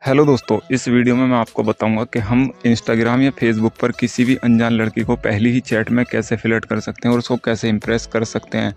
Hello दोस्तों, इस video में मैं आपको बताऊंगा कि हम इंस्टाग्राम या फेसबुक पर किसी भी अनजान लड़की को पहली ही चैट में कैसे फ्लर्ट कर सकते हैं और उसको कैसे इंप्रेस कर सकते हैं।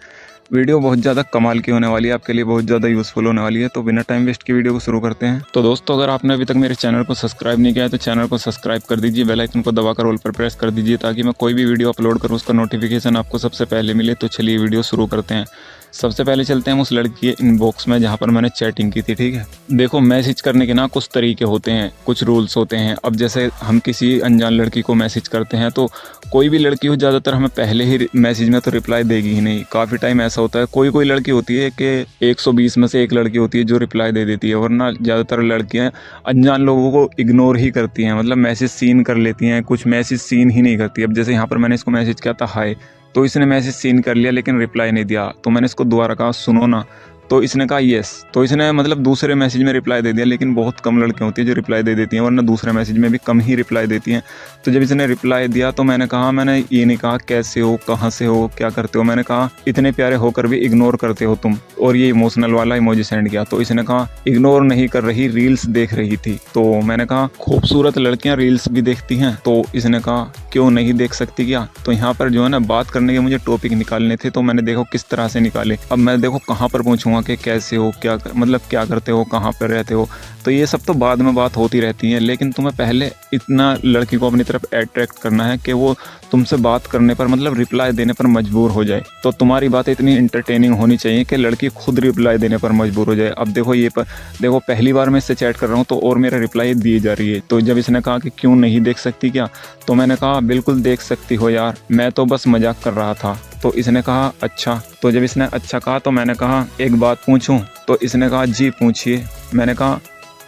वीडियो बहुत ज़्यादा कमाल की होने वाली है, आपके लिए बहुत ज़्यादा यूज़फुल होने वाली है। तो बिना टाइम वेस्ट की वीडियो को शुरू करते हैं। तो दोस्तों, अगर आपने अभी तक मेरे चैनल को सब्सक्राइब नहीं किया है तो चैनल को सब्सक्राइब कर दीजिए, बेल आइकन को दबाकर ऑल पर प्रेस कर दीजिए ताकि मैं कोई भी वीडियो अपलोड करूँ उसका नोटिफिकेशन आपको सबसे पहले मिले। तो चलिए वीडियो शुरू करते हैं। सबसे पहले चलते हैं उस लड़की के इनबॉक्स में जहाँ पर मैंने चैटिंग की थी। ठीक है, देखो मैसेज करने के ना कुछ तरीके होते हैं, कुछ रूल्स होते हैं। अब जैसे हम किसी अनजान लड़की को मैसेज करते हैं तो कोई भी लड़की हो, ज़्यादातर हमें पहले ही मैसेज में तो रिप्लाई देगी ही नहीं। काफ़ी टाइम ऐसा होता है, कोई लड़की होती है कि 120 में से एक लड़की होती है जो रिप्लाई दे देती है, वरना ज़्यादातर लड़कियां अनजान लोगों को इग्नोर ही करती हैं, मतलब मैसेज सीन कर लेती हैं, कुछ मैसेज सीन ही नहीं करती। अब जैसे यहाँ पर मैंने इसको मैसेज किया था हाय, तो इसने मैसेज सीन कर लिया लेकिन रिप्लाई नहीं दिया। तो मैंने इसको दोबारा कहा सुनो ना, तो इसने कहा यस, तो इसने मतलब दूसरे मैसेज में रिप्लाई दे दिया। लेकिन बहुत कम लड़कियां होती हैं जो रिप्लाई दे देती हैं, वरना दूसरे मैसेज में भी कम ही रिप्लाई देती हैं। तो जब इसने रिप्लाई दिया तो मैंने ये नहीं कहा कैसे हो, कहाँ से हो, क्या करते हो, मैंने कहा इतने प्यारे होकर भी इग्नोर करते हो तुम, और ये इमोशनल वाला इमोजी सेंड किया। तो इसने कहा इग्नोर नहीं कर रही, रील्स देख रही थी। तो मैंने कहा खूबसूरत लड़कियां रील्स भी देखती हैं। तो इसने कहा क्यों नहीं देख सकती क्या। तो यहाँ पर जो है ना, बात करने के मुझे टॉपिक निकालने थे, तो मैंने देखो किस तरह से निकाले। अब मैं देखो कहाँ पर पहुँचूंगा कि कैसे हो, मतलब क्या करते हो, कहाँ पर रहते हो। तो ये सब तो बाद में बात होती रहती है, लेकिन तुम्हें पहले इतना लड़की को अपनी तरफ अट्रैक्ट करना है कि वो तुमसे बात करने पर, मतलब रिप्लाई देने पर मजबूर हो जाए। तो तुम्हारी बात इतनी इंटरटेनिंग होनी चाहिए कि लड़की खुद रिप्लाई देने पर मजबूर हो जाए। अब देखो पहली बार मैं इससे चैट कर रहा हूँ तो और मेरा रिप्लाई दी जा रही है। तो जब इसने कहा कि क्यों नहीं देख सकती क्या, तो मैंने कहा बिल्कुल देख सकती हो यार, मैं तो बस मजाक कर रहा था। तो इसने कहा अच्छा। तो जब इसने अच्छा कहा तो मैंने कहा एक बात पूछूं। तो इसने कहा जी पूछिए। मैंने कहा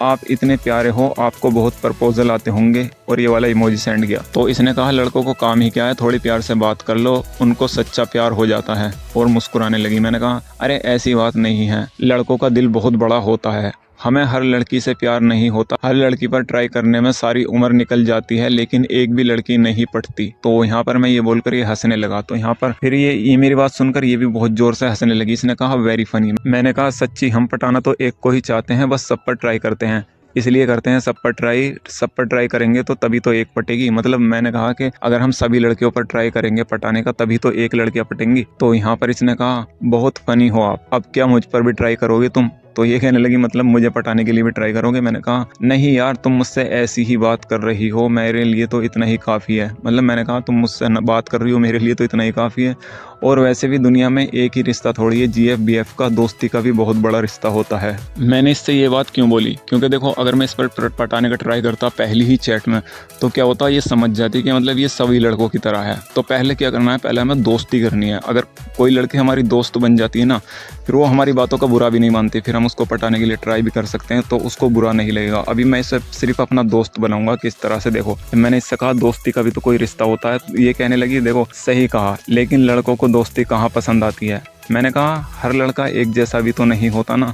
आप इतने प्यारे हो, आपको बहुत प्रपोजल आते होंगे, और ये वाला इमोजी सेंड किया। तो इसने कहा लड़कों को काम ही क्या है, थोड़ी प्यार से बात कर लो, उनको सच्चा प्यार हो जाता है, और मुस्कुराने लगी। मैंने कहा अरे ऐसी बात नहीं है, लड़कों का दिल बहुत बड़ा होता है, हमें हर लड़की से प्यार नहीं होता, हर लड़की पर ट्राई करने में सारी उम्र निकल जाती है, लेकिन एक भी लड़की नहीं पटती। तो यहाँ पर मैं ये बोलकर ये हंसने लगा। तो यहाँ पर फिर ये मेरी बात सुनकर ये भी बहुत जोर से हंसने लगी। इसने कहा वेरी फनी। मैंने कहा सच्ची, हम पटाना तो एक को ही चाहते हैं, बस सब पर ट्राई करते हैं, इसलिए करते हैं सब पर ट्राई करेंगे तो तभी तो एक पटेगी। मतलब मैंने कहा कि अगर हम सभी लड़कियों पर ट्राई करेंगे पटाने का तभी तो एक लड़कियां पटेंगी। तो यहाँ पर इसने कहा बहुत फनी हो आप, अब क्या मुझ पर भी ट्राई करोगे तुम। तो ये कहने लगी मतलब मुझे पटाने के लिए भी ट्राई करोगे। मैंने कहा नहीं यार, तुम मुझसे ऐसी ही बात कर रही हो, मेरे लिए तो इतना ही काफ़ी है। मतलब मैंने कहा तुम मुझसे बात कर रही हो, मेरे लिए तो इतना ही काफ़ी है। और वैसे भी दुनिया में एक ही रिश्ता थोड़ी है, GF BF का, दोस्ती का भी बहुत बड़ा रिश्ता होता है। मैंने इससे ये बात क्यों बोली, क्योंकि देखो अगर मैं इस पर पटाने का ट्राई करता पहली ही चैट में तो क्या होता, ये समझ जाती कि मतलब ये सभी लड़कों की तरह है। तो पहले क्या करना है, पहले हमें दोस्ती करनी है। अगर कोई लड़की हमारी दोस्त बन जाती है ना, फिर वो हमारी बातों का बुरा भी नहीं मानती, फिर हम उसको पटाने के लिए ट्राई भी कर सकते हैं, तो उसको बुरा नहीं लगेगा। अभी मैं इसे सिर्फ अपना दोस्त बनाऊंगा। किस तरह से, देखो मैंने इससे कहा दोस्ती का भी तो कोई रिश्ता होता है। ये कहने लगी देखो सही कहा, लेकिन लड़कों को दोस्ती कहाँ पसंद आती है। मैंने कहा हर लड़का एक जैसा भी तो नहीं होता ना।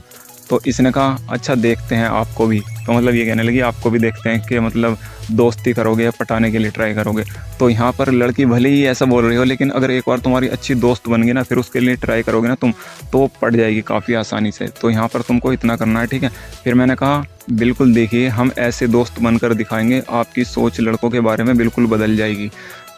तो इसने कहा अच्छा देखते हैं आपको भी। तो मतलब ये कहने लगी आपको भी देखते हैं कि मतलब दोस्ती करोगे या पटाने के लिए ट्राई करोगे। तो यहाँ पर लड़की भले ही ऐसा बोल रही हो, लेकिन अगर एक बार तुम्हारी अच्छी दोस्त बन गई ना, फिर उसके लिए ट्राई करोगे ना तुम, तो पट जाएगी काफ़ी आसानी से। तो यहाँ पर तुमको इतना करना है, ठीक है। फिर मैंने कहा बिल्कुल देखिए, हम ऐसे दोस्त बनकर दिखाएंगे, आपकी सोच लड़कों के बारे में बिल्कुल बदल जाएगी।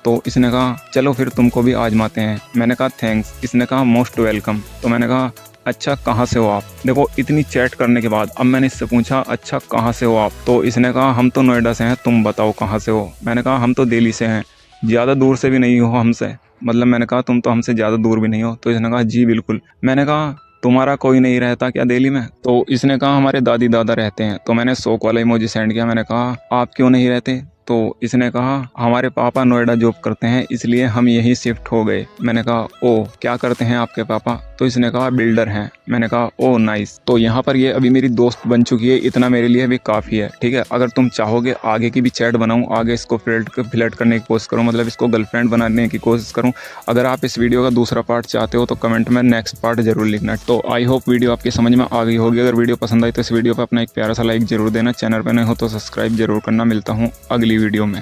तो इसने कहा चलो फिर तुमको भी आजमाते हैं। मैंने कहा थैंक्स। इसने कहा मोस्ट वेलकम। तो मैंने कहा अच्छा कहाँ से हो आप। देखो इतनी चैट करने के बाद अब मैंने इससे पूछा अच्छा कहाँ से हो आप। तो इसने कहा हम तो नोएडा से हैं, तुम बताओ कहाँ से हो। मैंने कहा हम तो दिल्ली से हैं, ज़्यादा दूर से भी नहीं हो हमसे। मतलब मैंने कहा तुम तो हमसे ज़्यादा दूर भी नहीं हो। तो इसने कहा जी बिल्कुल। मैंने कहा तुम्हारा कोई नहीं रहता क्या दिल्ली में। तो इसने कहा हमारे दादी दादा रहते हैं। तो मैंने शौक वाला इमोजी सेंड किया। मैंने कहा आप क्यों नहीं रहते। तो इसने कहा हमारे पापा नोएडा जॉब करते हैं, इसलिए हम यहीं शिफ्ट हो गए। मैंने कहा ओ क्या करते हैं आपके पापा। तो इसने कहा बिल्डर हैं। मैंने कहा ओ नाइस। तो यहाँ पर ये अभी मेरी दोस्त बन चुकी है, इतना मेरे लिए भी काफ़ी है, ठीक है। अगर तुम चाहोगे आगे की भी चैट बनाऊँ, आगे इसको फ्लर्ट करने की कोशिश करूँ, मतलब इसको गर्लफ्रेंड बनाने की कोशिश करूँ, अगर आप इस वीडियो का दूसरा पार्ट चाहते हो तो कमेंट में नेक्स्ट पार्ट जरूर लिखना। तो आई होप वीडियो आपकी समझ में आ गई होगी। अगर वीडियो पसंद आई तो इस वीडियो पर अपना एक प्यारा सा लाइक जरूर देना, चैनल पर नहीं हो तो सब्सक्राइब जरूर करना। मिलता हूँ अगली वीडियो में।